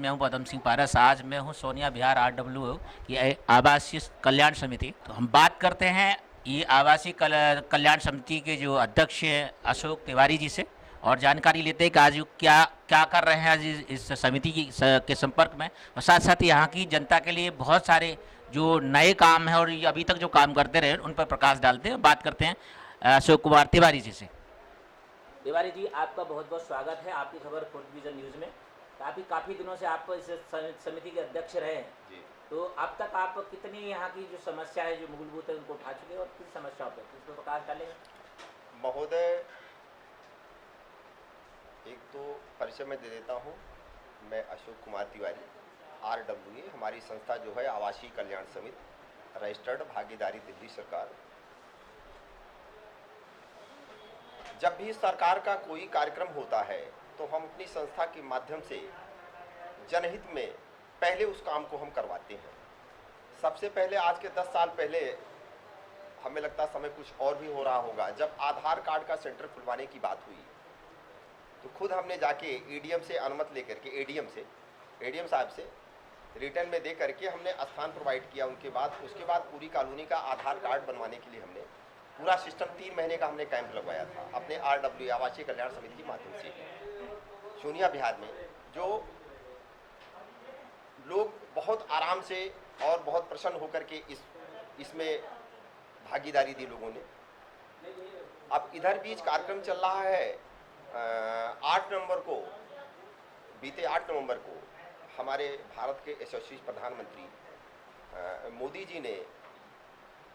मैं हूं पदम सिंह पारस। आज मैं हूं सोनिया विहार RW की आवासीय कल्याण समिति। तो हम बात करते हैं ये आवासीय कल्याण समिति के जो अध्यक्ष हैं अशोक तिवारी जी से, और जानकारी लेते हैं कि आज क्या क्या कर रहे हैं आज इस समिति के संपर्क में, और साथ साथ यहाँ की जनता के लिए बहुत सारे जो नए काम हैं और ये अभी तक जो काम करते रहे उन पर प्रकाश डालते हैं। बात करते हैं अशोक कुमार तिवारी जी से। तिवारी जी, आपका बहुत बहुत स्वागत है आपकी खबर फूड विजन न्यूज़ में। काफ़ी दिनों से आप इस समिति के अध्यक्ष रहे हैं जी। तो अब तक आप कितनी यहाँ की जो समस्या है जो मूलभूत है उनको उठा चुके हैं और किस समस्याओं पर इस पर प्रकाश डालेंगे? महोदय, एक तो परिचय मैं दे देता हूँ। मैं अशोक कुमार तिवारी, RWA हमारी संस्था जो है आवासीय कल्याण समिति, रजिस्टर्ड भागीदारी दिल्ली सरकार। जब भी सरकार का कोई कार्यक्रम होता है तो हम अपनी संस्था के माध्यम से जनहित में पहले उस काम को हम करवाते हैं। सबसे पहले आज के 10 साल पहले, हमें लगता समय कुछ और भी हो रहा होगा, जब आधार कार्ड का सेंटर खुलवाने की बात हुई तो खुद हमने जाके ADM से अनुमति लेकर के ADM साहब से रिटर्न में दे करके हमने स्थान प्रोवाइड किया। उसके बाद पूरी कॉलोनी का आधार कार्ड बनवाने के लिए हमने पूरा सिस्टम 3 महीने का हमने कैंप लगवाया था अपने RWA आवासीय कल्याण समिति के माध्यम से सोनिया विहार में। जो लोग बहुत आराम से और बहुत प्रसन्न होकर के इसमें भागीदारी दी लोगों ने। अब इधर बीच कार्यक्रम चल रहा है। 8 नवंबर को, बीते 8 नवंबर को हमारे भारत के यशस्वी प्रधानमंत्री मोदी जी ने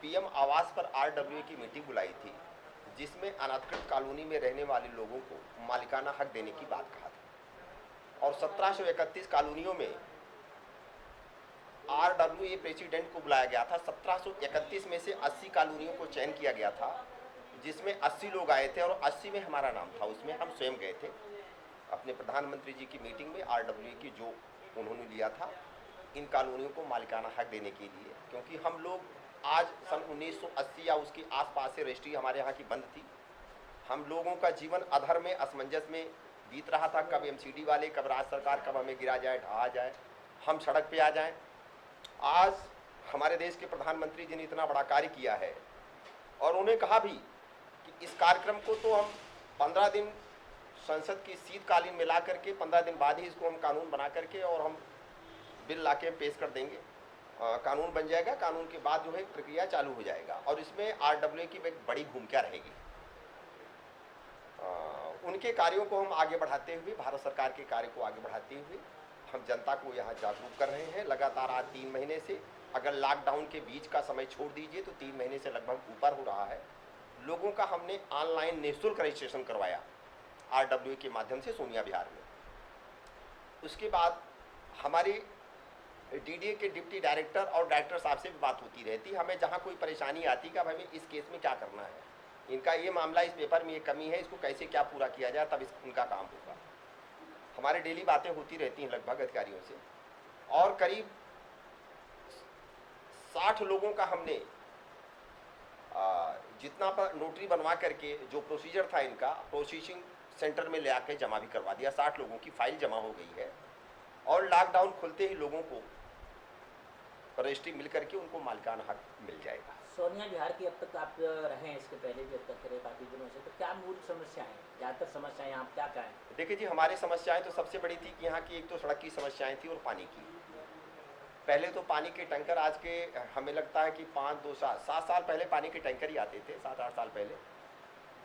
PM आवास पर RWA की मीटिंग बुलाई थी, जिसमें अनाधिकृत कॉलोनी में रहने वाले लोगों को मालिकाना हक देने की बात कहा था। और 1731 कॉलोनियों में RWA प्रेसिडेंट को बुलाया गया था। 1731 में से 80 कॉलोनियों को चयन किया गया था, जिसमें 80 लोग आए थे और 80 में हमारा नाम था। उसमें हम स्वयं गए थे अपने प्रधानमंत्री जी की मीटिंग में। RWA की जो उन्होंने लिया था इन कॉलोनियों को मालिकाना हक देने के लिए, क्योंकि हम लोग आज सन 1980 या उसके आसपास से रजिस्ट्री हमारे यहाँ की बंद थी। हम लोगों का जीवन अधर में, असमंजस में बीत रहा था। कब MCD वाले, कब राज्य सरकार कब हमें गिरा जाए, ढहा जाए, हम सड़क पे आ जाएं। आज हमारे देश के प्रधानमंत्री जी ने इतना बड़ा कार्य किया है और उन्हें कहा भी कि इस कार्यक्रम को तो हम 15 दिन संसद की शीतकालीन में ला करके 15 दिन बाद ही इसको हम कानून बना करके और हम बिल ला के पेश कर देंगे। कानून बन जाएगा। कानून के बाद जो है प्रक्रिया चालू हो जाएगा और इसमें RWA की एक बड़ी भूमिका रहेगी। उनके कार्यों को हम आगे बढ़ाते हुए, भारत सरकार के कार्य को आगे बढ़ाते हुए हम जनता को यहाँ जागरूक कर रहे हैं। लगातार आज 3 महीने से, अगर लॉकडाउन के बीच का समय छोड़ दीजिए तो 3 महीने से लगभग ऊपर हो रहा है, लोगों का हमने ऑनलाइन निःशुल्क रजिस्ट्रेशन करवाया RWA के माध्यम से सोनिया विहार में। उसके बाद हमारी DDA के डिप्टी डायरेक्टर और डायरेक्टर साहब से भी बात होती रहती। हमें जहाँ कोई परेशानी आती कि हमें इस केस में क्या करना है, इनका ये मामला, इस पेपर में ये कमी है, इसको कैसे क्या पूरा किया जाए, तब उनका काम होगा। हमारे डेली बातें होती रहती हैं लगभग अधिकारियों से, और करीब 60 लोगों का हमने जितना पर नोटरी बनवा करके जो प्रोसीजर था इनका प्रोसेसिंग सेंटर में ले आके जमा भी करवा दिया। 60 लोगों की फाइल जमा हो गई है और लॉकडाउन खुलते ही लोगों को रजिस्ट्री मिल करके उनको मालिकाना हक मिल जाएगा। सोनिया विहार की अब तक आप रहे हैं, इसके पहले भी अब तक रहे काफ़ी दिनों से, तो क्या मूल समस्याएं हैं, ज़्यादातर समस्याएं आप क्या कहें? देखिए जी, हमारी समस्याएं तो सबसे बड़ी थी कि यहाँ की एक तो सड़क की समस्याएं थी और पानी की। पहले तो पानी के टैंकर, आज के हमें लगता है कि 7 साल पहले पानी के टैंकर ही आते थे, 7-8 साल पहले।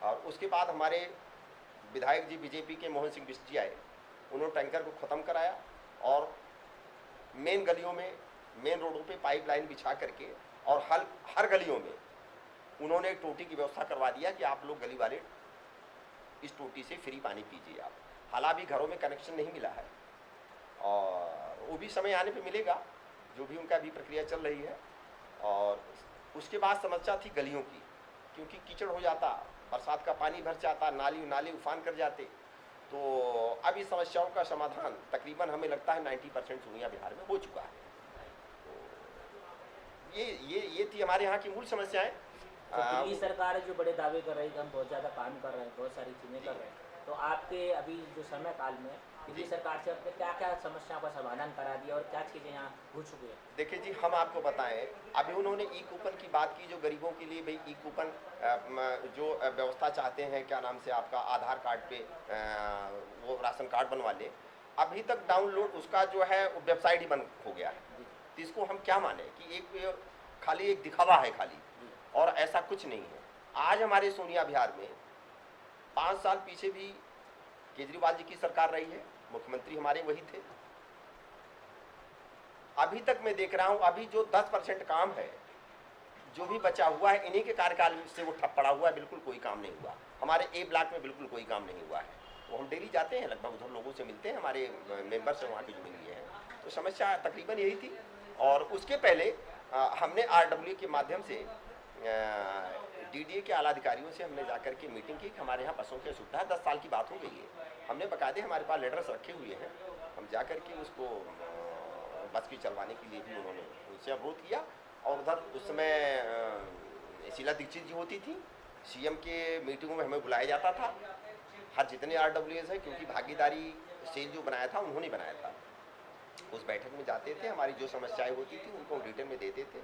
और उसके बाद हमारे विधायक जी BJP के मोहन सिंह बिष्ट जी आए, उन्होंने टैंकर को ख़त्म कराया और मेन गलियों में, मेन रोडों पे पाइपलाइन बिछा करके और हर गलियों में उन्होंने एक टोटी की व्यवस्था करवा दिया कि आप लोग गली वाले इस टोटी से फ्री पानी पीजिए आप। हालांकि घरों में कनेक्शन नहीं मिला है और वो भी समय आने पे मिलेगा, जो भी उनका भी प्रक्रिया चल रही है। और उसके बाद समस्या थी गलियों की, क्योंकि कीचड़ हो जाता, बरसात का पानी भर जाता, नाली उफान कर जाते। तो अब इस समस्याओं का समाधान तकरीबन हमें लगता है 90% सोनिया विहार में हो चुका है। तो ये थी हमारे यहाँ की मूल समस्याएं। तो दिल्ली सरकार है जो बड़े दावे कर रही है कि हम बहुत ज़्यादा काम कर रहे हैं, बहुत सारी चीज़ें कर रहे हैं, तो तो आपके अभी जो समय काल में दिल्ली सरकार से आपने क्या क्या समस्याओं का समाधान करा दिया और क्या चीज़ें यहाँ हो चुकी है? देखिए जी, हम आपको बताएं, अभी उन्होंने ई कूपन की बात की, जो गरीबों के लिए भाई ई कूपन जो व्यवस्था चाहते हैं, क्या नाम से आपका आधार कार्ड पे वो राशन कार्ड बनवा ले, अभी तक डाउनलोड उसका जो है वेबसाइट ही बंद हो गया है। तो इसको हम क्या माने कि एक खाली एक दिखावा है खाली, और ऐसा कुछ नहीं है। आज हमारे सोनिया बिहार में 5 साल पीछे भी केजरीवाल जी की सरकार रही है, मुख्यमंत्री हमारे वही थे। अभी तक मैं देख रहा हूं, अभी जो 10% काम है जो भी बचा हुआ है, इन्हीं के कार्यकाल से वो ठप पड़ा हुआ है, बिल्कुल कोई काम नहीं हुआ। हमारे ए ब्लॉक में बिल्कुल कोई काम नहीं हुआ है। वो हम डेली जाते हैं, लगभग उधर लोगों से मिलते हैं, हमारे मेंबर से वहाँ के जुड़े हुए हैं। तो समस्या तकरीबन यही थी। और उसके पहले हमने RW के माध्यम से DDA के आला अधिकारियों से हमने जाकर के मीटिंग की कि हमारे यहाँ बसों की सुविधा 10 साल की बात हो गई है। हमने बाकायदे हमारे पास लेटर्स रखे हुए हैं, हम जाकर के उसको बस की चलवाने के लिए भी उन्होंने उनसे अनुरोध किया। और उधर उस समय शीला दीक्षित जी होती थी, CM के मीटिंगों में हमें बुलाया जाता था, हर जितने RWS हैं, क्योंकि भागीदारी सेल जो बनाया था उन्होंने बनाया था। उस बैठक में जाते थे, हमारी जो समस्याएं होती थी उनको रिटर्न में देते थे,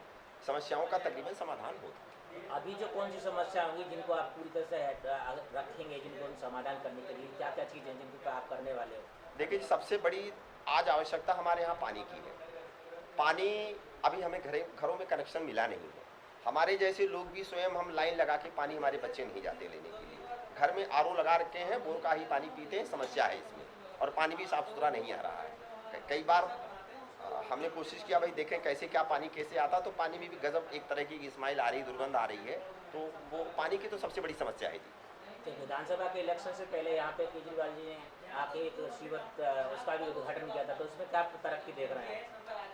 समस्याओं का तकरीबन समाधान होता था। अभी जो कौन सी समस्या होंगी जिनको आप पूरी तरह से रखेंगे, जिनको समाधान करने के लिए क्या क्या चीज़ें जिनको आप करने वाले हो? देखिए, सबसे बड़ी आज आवश्यकता हमारे यहाँ पानी की है। पानी अभी हमें घरों में कनेक्शन मिला नहीं है। हमारे जैसे लोग भी स्वयं हम लाइन लगा के पानी, हमारे बच्चे नहीं जाते लेने के लिए, घर में RO लगा रखे हैं, बोर का ही पानी पीते हैं, समस्या है इसमें। और पानी भी साफ़ सुथरा नहीं आ रहा है। कई बार हमने कोशिश किया भाई देखें कैसे क्या पानी कैसे आता, तो पानी में भी गजब एक तरह की स्माइल आ रही, दुर्गंध आ रही है। तो वो पानी की तो सबसे बड़ी समस्या है जी। तो विधानसभा के इलेक्शन से पहले यहाँ पे केजरीवाल जी ने आके एक सीवत उसका भी उद्घाटन किया था, तो उसमें क्या तरक्की देख रहे हैं?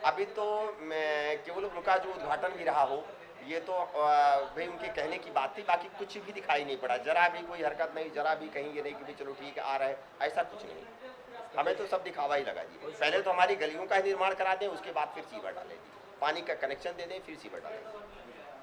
अभी तो मैं केवल उनका जो उद्घाटन भी रहा हो, ये तो भाई उनके कहने की बात थी, बाकी कुछ भी दिखाई नहीं पड़ा, जरा भी कोई हरकत नहीं, जरा भी कहीं ये नहीं कि भी चलो ठीक है आ रहा है, ऐसा कुछ नहीं। हमें तो सब दिखावा ही लगा जी। पहले तो हमारी गलियों का निर्माण करा दें, उसके बाद फिर सीवर डालें, पानी का कनेक्शन दे दें, फिर सीवर डालें।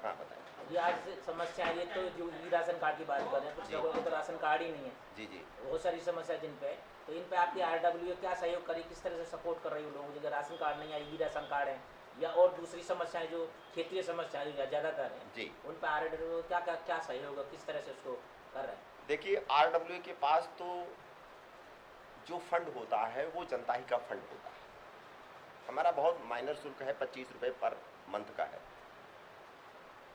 हाँ बताएं। अभी आज समस्या ये तो जो ई राशन कार्ड की बात कर रहे हैं, कुछ लोगों को तो राशन कार्ड ही नहीं है। जी जी, बहुत सारी समस्या जिन पे, तो इन पे आपकी RW क्या सहयोग करी, किस तरह से सपोर्ट कर रही है लोगों को, जगह राशन कार्ड नहीं है, ई राशन कार्ड है, या और दूसरी समस्याएं जो क्षेत्रीय समस्याएं जो ज़्यादातर हैं जी, उन पर RW क्या सहयोग है, किस तरह से उसको कर रहे हैं? देखिए RW के पास तो जो फंड होता है वो जनता ही का फंड होता है। हमारा बहुत माइनर शुल्क है, 25 रुपये पर मंथ का है।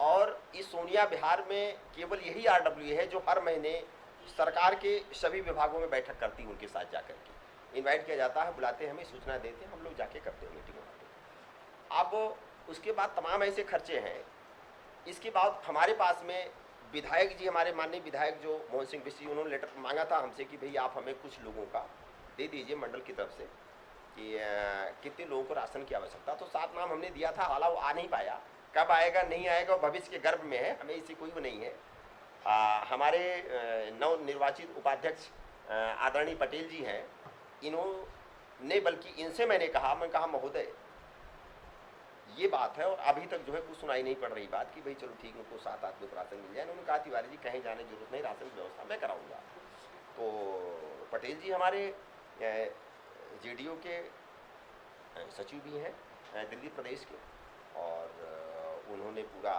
और इस सोनिया बिहार में केवल यही RW है जो हर महीने सरकार के सभी विभागों में बैठक करती है, उनके साथ जाकर के इनवाइट किया जाता है, बुलाते हैं, हमें सूचना देते हैं, हम लोग जाके करते हैं मीटिंग वहाँ पे। अब उसके बाद तमाम ऐसे खर्चे हैं। इसके बाद हमारे पास में विधायक जी, हमारे माननीय विधायक जो मोहन सिंह बिश्ट जी, उन्होंने लेटर मांगा था हमसे कि भाई आप हमें कुछ लोगों का दे दीजिए मंडल की तरफ से कि कितने लोगों को राशन की आवश्यकता। तो 7 नाम हमने दिया था, हालांकि वो आ नहीं पाया, कब आएगा नहीं आएगा वो भविष्य के गर्भ में है, हमें इससे कोई वो नहीं है। हमारे नव निर्वाचित उपाध्यक्ष आदरणीय पटेल जी हैं, इन्होंने, बल्कि इनसे मैं कहा महोदय ये बात है, और अभी तक जो है कुछ सुनाई नहीं पड़ रही बात कि भाई चलो ठीक, उनको 7 आदमी को राशन मिल जाए। उन्होंने कहा तिवारी जी कहीं जाने की जरूरत नहीं, राशन की व्यवस्था मैं कराऊंगा। तो पटेल जी हमारे JDO के सचिव भी हैं दिल्ली प्रदेश के, और उन्होंने पूरा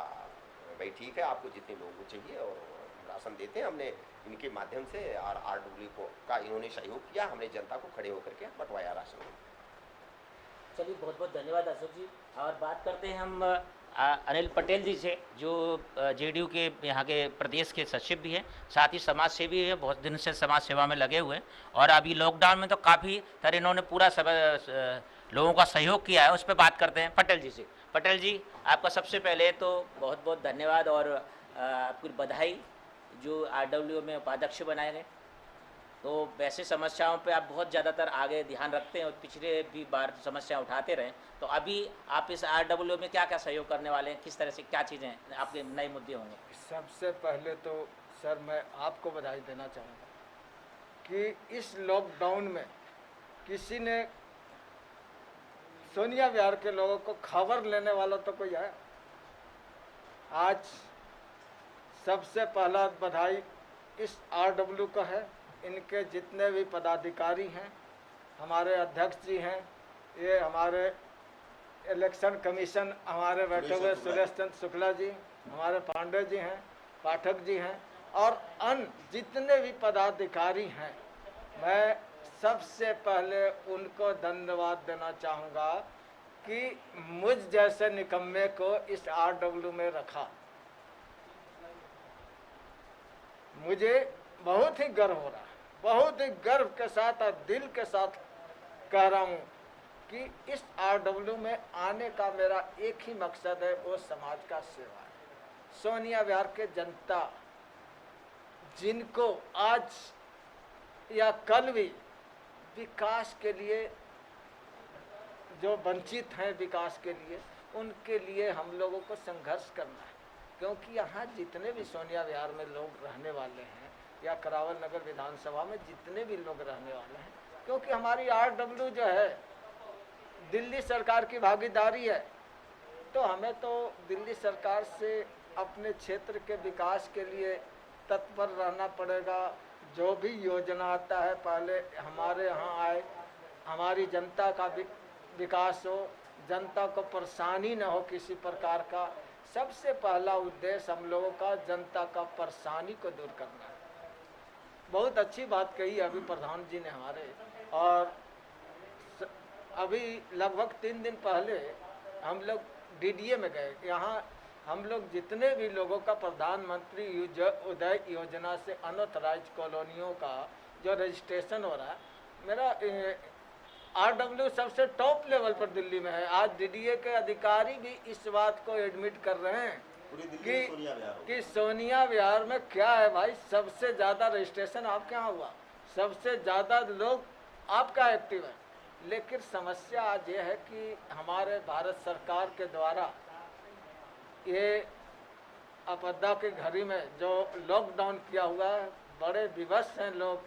भाई ठीक है आपको जितने लोगों को चाहिए और राशन देते हैं। हमने इनके माध्यम से और RW को का इन्होंने सहयोग किया, हमने जनता को खड़े होकर के बंटवाया राशन। चलिए बहुत बहुत धन्यवाद अशोक जी। और बात करते हैं हम अनिल पटेल जी से, जो JDU के यहाँ के प्रदेश के सचिव भी हैं, साथ ही समाज सेवी है, बहुत दिन से समाज सेवा में लगे हुए हैं। और अभी लॉकडाउन में तो काफ़ी तरह इन्होंने पूरा सब लोगों का सहयोग किया है। उस पर बात करते हैं पटेल जी से। पटेल जी, आपका सबसे पहले तो बहुत बहुत धन्यवाद और आपकी बधाई जो RW में उपाध्यक्ष बनाए गए। तो वैसे समस्याओं पे आप बहुत ज़्यादातर आगे ध्यान रखते हैं और पिछले भी बार समस्या उठाते रहे, तो अभी आप इस RW में क्या क्या सहयोग करने वाले हैं, किस तरह से क्या चीज़ें आपके नए मुद्दे होंगे? सबसे पहले तो सर मैं आपको बधाई देना चाहूँगा कि इस लॉकडाउन में किसी ने सोनिया बिहार के लोगों को खबर लेने वाला तो कोई है। आज सबसे पहला बधाई इस RW का है इनके जितने भी पदाधिकारी हैं, हमारे अध्यक्ष जी हैं, ये हमारे इलेक्शन कमीशन हमारे बैठे हुए सुरेश चंद्र शुक्ला जी, हमारे पांडे जी हैं, पाठक जी हैं, और अन्य जितने भी पदाधिकारी हैं, मैं सबसे पहले उनको धन्यवाद देना चाहूँगा कि मुझ जैसे निकम्मे को इस आरडब्ल्यू में रखा। मुझे बहुत ही गर्व हो रहा है, बहुत ही गर्व के साथ और दिल के साथ कह रहा हूँ कि इस आरडब्ल्यू में आने का मेरा एक ही मकसद है, वो समाज का सेवा है। सोनिया विहार के जनता जिनको आज या कल भी विकास के लिए जो वंचित हैं, विकास के लिए, उनके लिए हम लोगों को संघर्ष करना है। क्योंकि यहाँ जितने भी सोनिया विहार में लोग रहने वाले हैं या करावल नगर विधानसभा में जितने भी लोग रहने वाले हैं, क्योंकि हमारी आरडब्ल्यू जो है दिल्ली सरकार की भागीदारी है, तो हमें तो दिल्ली सरकार से अपने क्षेत्र के विकास के लिए तत्पर रहना पड़ेगा। जो भी योजना आता है पहले हमारे यहाँ आए, हमारी जनता का विकास हो, जनता को परेशानी न हो किसी प्रकार का। सबसे पहला उद्देश्य हम लोगों का जनता का परेशानी को दूर करना है। बहुत अच्छी बात कही अभी प्रधान जी ने हमारे, और अभी लगभग 3 दिन पहले हम लोग डीडीए में गए। यहाँ हम लोग जितने भी लोगों का प्रधानमंत्री उदय योजना से अनऑथराइज कॉलोनियों का जो रजिस्ट्रेशन हो रहा है, मेरा आरडब्ल्यू सबसे टॉप लेवल पर दिल्ली में है। आज डीडीए के अधिकारी भी इस बात को एडमिट कर रहे हैं कि सोनिया विहार में क्या है भाई, सबसे ज़्यादा रजिस्ट्रेशन आपके यहाँ हुआ, सबसे ज़्यादा लोग आपका एक्टिव है। लेकिन समस्या आज ये है कि हमारे भारत सरकार के द्वारा ये आपदा की घड़ी में जो लॉकडाउन किया हुआ है, बड़े विवश हैं लोग,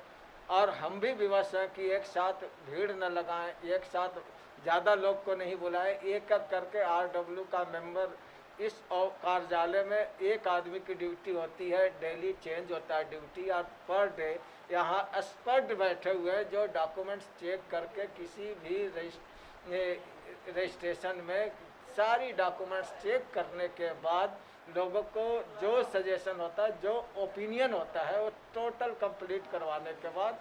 और हम भी विवश हैं कि एक साथ भीड़ न लगाएं, एक साथ ज़्यादा लोग को नहीं बुलाएं। एक एक करके आरडब्ल्यू का मेंबर इस कार्यालय में एक आदमी की ड्यूटी होती है, डेली चेंज होता है ड्यूटी, और पर डे यहाँ एक्सपर्ट बैठे हुए हैं जो डॉक्यूमेंट्स चेक करके किसी भी रजिस्ट्रेशन में सारी डॉक्यूमेंट्स चेक करने के बाद लोगों को जो सजेशन होता है, जो ओपिनियन होता है, वो टोटल कंप्लीट करवाने के बाद,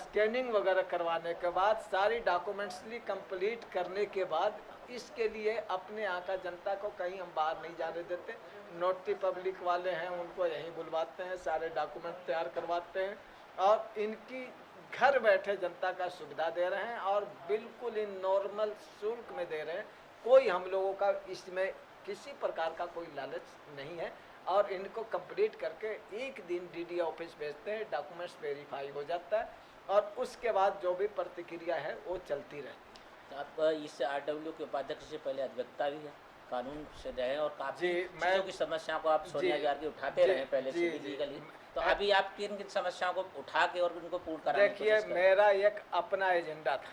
स्कैनिंग वगैरह करवाने के बाद, सारी डॉक्यूमेंट्सली कंप्लीट करने के बाद, इसके लिए अपने यहाँ का जनता को कहीं हम बाहर नहीं जाने देते। नोटरी पब्लिक वाले हैं उनको यहीं बुलवाते हैं, सारे डॉक्यूमेंट तैयार करवाते हैं, और इनकी घर बैठे जनता का सुविधा दे रहे हैं, और बिल्कुल इन नॉर्मल शुल्क में दे रहे हैं। कोई हम लोगों का इसमें किसी प्रकार का कोई लालच नहीं है, और इनको कंप्लीट करके एक दिन डीडी ऑफिस भेजते हैं, डॉक्यूमेंट्स वेरीफाई हो जाता है, और उसके बाद जो भी प्रतिक्रिया है वो चलती रहती है। तो आप इस आरडब्ल्यू के उपाध्यक्ष से पहले अधिवक्ता भी है, कानून से रहे, और काफ़ी चीज़ों की समस्याओं को आप सोनिया विहार की उठाते रहे पहले से भी लीगली। तो अभी आप किन किन समस्याओं को उठा के और उनको पूर्ण कराने की कोशिश कर रहे हैं? मेरा एक अपना एजेंडा था,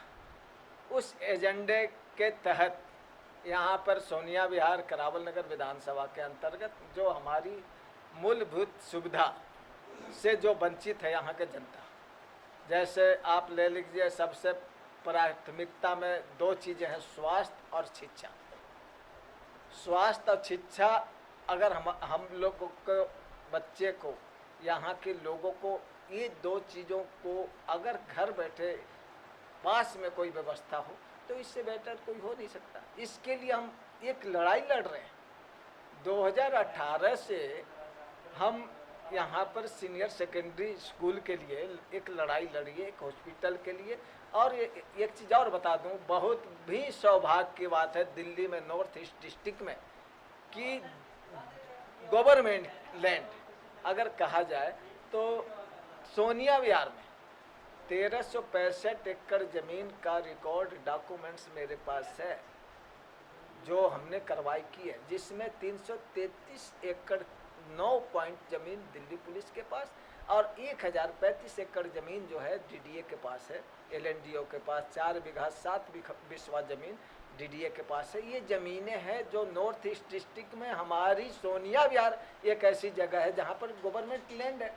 उस एजेंडे के तहत यहाँ पर सोनिया विहार करावल नगर विधानसभा के अंतर्गत जो हमारी मूलभूत सुविधा से जो वंचित है यहाँ के जनता, जैसे आप ले लीजिए, सबसे प्राथमिकता में 2 चीज़ें हैं, स्वास्थ्य और शिक्षा। स्वास्थ्य और शिक्षा अगर हम लोगों को, बच्चे को, यहाँ के लोगों को, ये 2 चीज़ों को अगर घर बैठे पास में कोई व्यवस्था हो तो इससे बेहतर कोई हो नहीं सकता। इसके लिए हम एक लड़ाई लड़ रहे हैं। 2018 से हम यहाँ पर सीनियर सेकेंडरी स्कूल के लिए एक लड़ाई लड़ी है, एक हॉस्पिटल के लिए। और एक चीज़ और बता दूँ, बहुत भी सौभाग्य की बात है दिल्ली में नॉर्थ ईस्ट डिस्ट्रिक्ट में कि गवर्नमेंट लैंड अगर कहा जाए तो सोनिया विहार में 1365 एकड़ ज़मीन का रिकॉर्ड डॉक्यूमेंट्स मेरे पास है जो हमने कार्रवाई की है, जिसमें 333 एकड़ 9 पॉइंट ज़मीन दिल्ली पुलिस के पास और 1035 एकड़ ज़मीन जो है डीडीए के पास है, एलएनडीओ के पास 4 बीघा 7 बिस्वा ज़मीन डीडीए के पास है। ये ज़मीनें हैं जो नॉर्थ ईस्ट डिस्ट्रिक्ट में हमारी सोनिया विहार एक ऐसी जगह है जहाँ पर गवर्नमेंट लैंड है।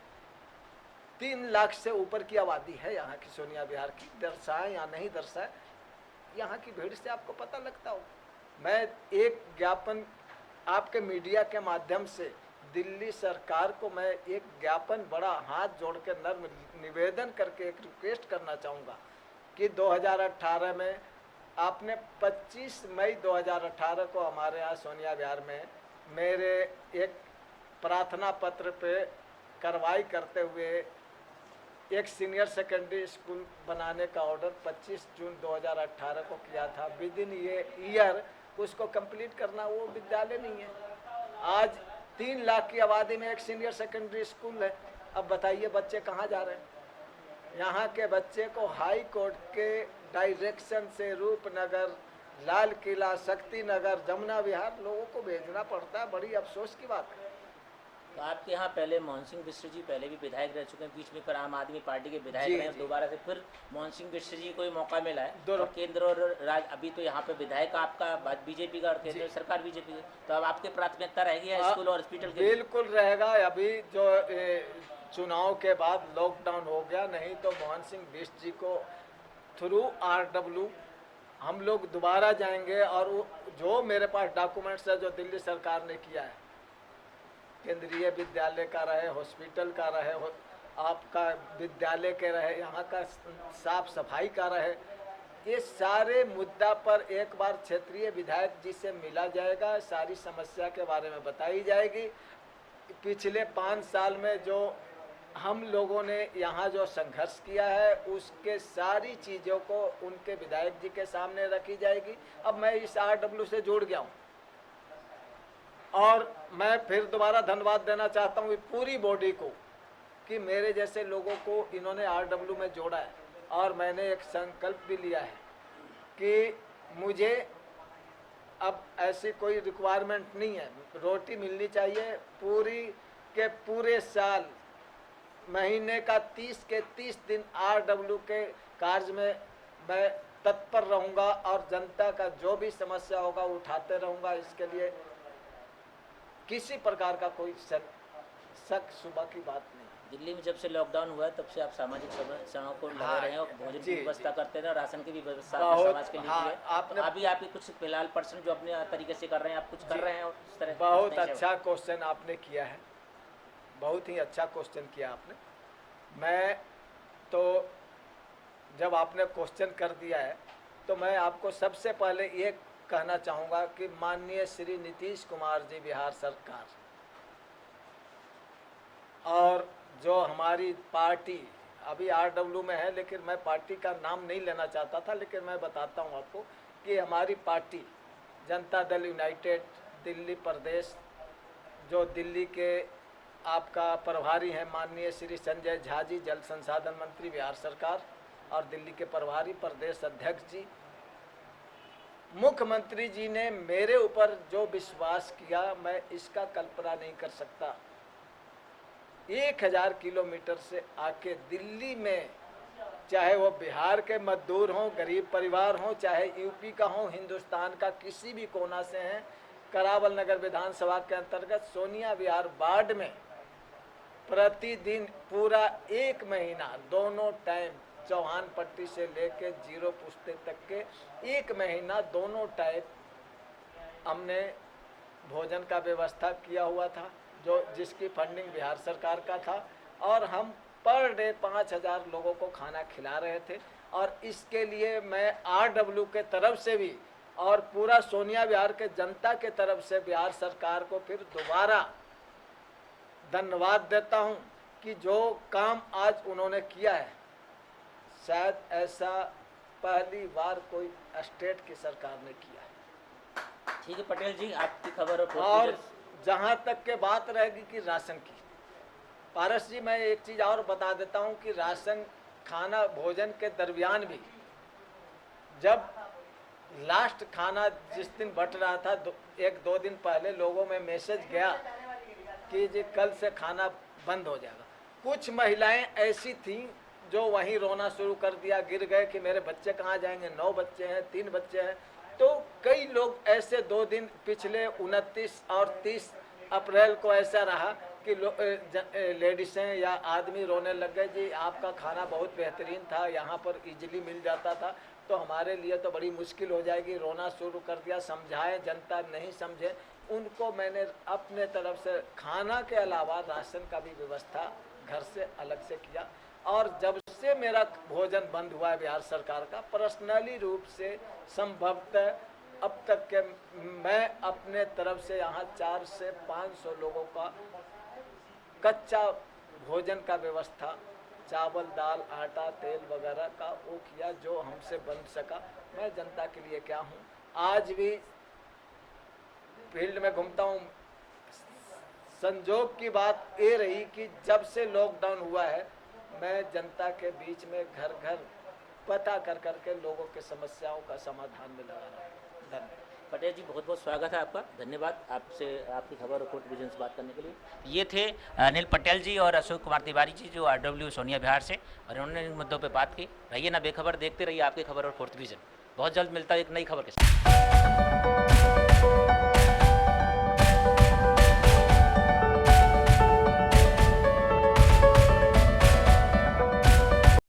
3 लाख से ऊपर की आबादी है यहाँ की सोनिया विहार की, दर्शाए या नहीं दर्शाए, यहाँ की भीड़ से आपको पता लगता हो। मैं एक ज्ञापन आपके मीडिया के माध्यम से दिल्ली सरकार को मैं एक ज्ञापन बड़ा हाथ जोड़ के नर्म निवेदन करके एक रिक्वेस्ट करना चाहूँगा कि 2018 में आपने 25 मई 2018 को हमारे यहाँ सोनिया विहार में मेरे एक प्रार्थना पत्र पे कार्रवाई करते हुए एक सीनियर सेकेंडरी स्कूल बनाने का ऑर्डर 25 जून 2018 को किया था। विद इन ये ईयर उसको कंप्लीट करना वो विद्यालय नहीं है। आज 3 लाख की आबादी में एक सीनियर सेकेंडरी स्कूल है। अब बताइए बच्चे कहाँ जा रहे हैं? यहाँ के बच्चे को हाई कोर्ट के डायरेक्शन से रूपनगर, लाल किला, शक्ति नगर, जमुना विहार लोगों को भेजना पड़ता है। बड़ी अफसोस की बात है। तो आपके यहाँ पहले मोहन सिंह बिष्ट जी पहले भी विधायक रह चुके हैं, बीच में फिर आम आदमी पार्टी के जी, विधायक रहे, जी। दोबारा से फिर मोहन सिंह बिष्ट जी को ही मौका मिला है दोनों। और केंद्र और राज्य, अभी तो यहाँ पे विधायक आपका बीजेपी का और केंद्र सरकार बीजेपी की, तो अब आपकी प्राथमिकता रहेगी है स्कूल और हॉस्पिटल के लिए? बिल्कुल रहेगा। अभी जो चुनाव के बाद लॉकडाउन हो गया, नहीं तो मोहन सिंह बिष्ट जी को थ्रू RW हम लोग दोबारा जाएंगे और वो जो मेरे पास डॉक्यूमेंट्स है जो दिल्ली सरकार ने किया है, केंद्रीय विद्यालय का रहे, हॉस्पिटल का रहे, आपका विद्यालय के रहे, यहाँ का साफ सफाई का रहे, ये सारे मुद्दा पर एक बार क्षेत्रीय विधायक जी से मिला जाएगा, सारी समस्या के बारे में बताई जाएगी। पिछले 5 साल में जो हम लोगों ने यहाँ जो संघर्ष किया है उसके सारी चीज़ों को उनके विधायक जी के सामने रखी जाएगी। अब मैं इस RW से जुड़ गया हूँ और मैं फिर दोबारा धन्यवाद देना चाहता हूँ पूरी बॉडी को कि मेरे जैसे लोगों को इन्होंने RW में जोड़ा है। और मैंने एक संकल्प भी लिया है कि मुझे अब ऐसी कोई रिक्वायरमेंट नहीं है, रोटी मिलनी चाहिए पूरी के पूरे साल, महीने का 30 के 30 दिन RW के कार्य में मैं तत्पर रहूँगा और जनता का जो भी समस्या होगा उठाते रहूँगा। इसके लिए किसी प्रकार का कोई शक सुबह की बात नहीं। दिल्ली में जब से लॉकडाउन हुआ है तब से आप सामाजिक समस्याओं को लगे हाँ, रहे हैं और भोजन जी, की व्यवस्था करते रहे, राशन की भी व्यवस्था बहुत, समाज के लिए हाँ, की है। आपने तो अभी आप कुछ फिलहाल पर्सन जो अपने तरीके से कर रहे हैं, आप कुछ कर रहे हैं और इस तरह बहुत कुछ नहीं है? अच्छा क्वेश्चन आपने किया है, बहुत ही अच्छा क्वेश्चन किया आपने। मैं तो जब आपने क्वेश्चन कर दिया है तो मैं आपको सबसे पहले ये कहना चाहूँगा कि माननीय श्री नीतीश कुमार जी बिहार सरकार और जो हमारी पार्टी अभी RW में है, लेकिन मैं पार्टी का नाम नहीं लेना चाहता था, लेकिन मैं बताता हूँ आपको कि हमारी पार्टी जनता दल यूनाइटेड दिल्ली प्रदेश, जो दिल्ली के आपका प्रभारी हैं माननीय श्री संजय झा जी, जल संसाधन मंत्री बिहार सरकार, और दिल्ली के प्रभारी प्रदेश अध्यक्ष जी, मुख्यमंत्री जी ने मेरे ऊपर जो विश्वास किया मैं इसका कल्पना नहीं कर सकता। 1000 किलोमीटर से आके दिल्ली में, चाहे वो बिहार के मजदूर हों, गरीब परिवार हों, चाहे यूपी का हो, हिंदुस्तान का किसी भी कोना से हैं, करावल नगर विधानसभा के अंतर्गत सोनिया विहार वार्ड में प्रतिदिन पूरा 1 महीना दोनों टाइम चौहान पट्टी से लेके जीरो पुश्ते तक के 1 महीना दोनों टाइम हमने भोजन का व्यवस्था किया हुआ था, जो जिसकी फंडिंग बिहार सरकार का था, और हम पर डे 5000 लोगों को खाना खिला रहे थे। और इसके लिए मैं RW के तरफ से भी और पूरा सोनिया विहार के जनता के तरफ से बिहार सरकार को फिर दोबारा धन्यवाद देता हूं कि जो काम आज उन्होंने किया है, शायद ऐसा पहली बार कोई स्टेट की सरकार ने किया है। ठीक है पटेल जी, आपकी खबर और जहां तक के बात रहेगी कि राशन की, पारस जी मैं एक चीज़ और बता देता हूं कि राशन खाना भोजन के दरमियान भी जब लास्ट खाना जिस दिन बट रहा था 1-2 दिन पहले लोगों में मैसेज गया कि जी कल से खाना बंद हो जाएगा। कुछ महिलाएं ऐसी थीं जो वहीं रोना शुरू कर दिया, गिर गए कि मेरे बच्चे कहाँ जाएंगे, 9 बच्चे हैं, 3 बच्चे हैं। तो कई लोग ऐसे 2 दिन पिछले 29 और 30 अप्रैल को ऐसा रहा कि लेडीसें या आदमी रोने लग गए जी आपका खाना बहुत बेहतरीन था, यहाँ पर इजली मिल जाता था, तो हमारे लिए तो बड़ी मुश्किल हो जाएगी। रोना शुरू कर दिया। समझाएं, जनता नहीं समझे। उनको मैंने अपने तरफ से खाना के अलावा राशन का भी व्यवस्था घर से अलग से किया। और जब से मेरा भोजन बंद हुआ है बिहार सरकार का, पर्सनली रूप से संभवतः अब तक के मैं अपने तरफ से यहाँ 400 से 500 लोगों का कच्चा भोजन का व्यवस्था, चावल, दाल, आटा, तेल वगैरह का वो किया जो हमसे बन सका। मैं जनता के लिए क्या हूँ, आज भी फील्ड में घूमता हूँ। संजोग की बात ये रही कि जब से लॉकडाउन हुआ है मैं जनता के बीच में घर घर पता कर करके लोगों के समस्याओं का समाधान में लगा रहा हूँ। धन्यवाद। पटेल जी, बहुत बहुत स्वागत है आपका। धन्यवाद आपसे, आपकी खबर और फोर्थ डिवीजन से बात करने के लिए। ये थे अनिल पटेल जी और अशोक कुमार तिवारी जी, जो RW सोनिया बिहार से, और उन्होंने इन मुद्दों पे बात की। रहिए ना बेखबर, देखते रहिए आपकी खबर और फोर्थ डिवीजन। बहुत जल्द मिलता है एक नई खबर के साथ।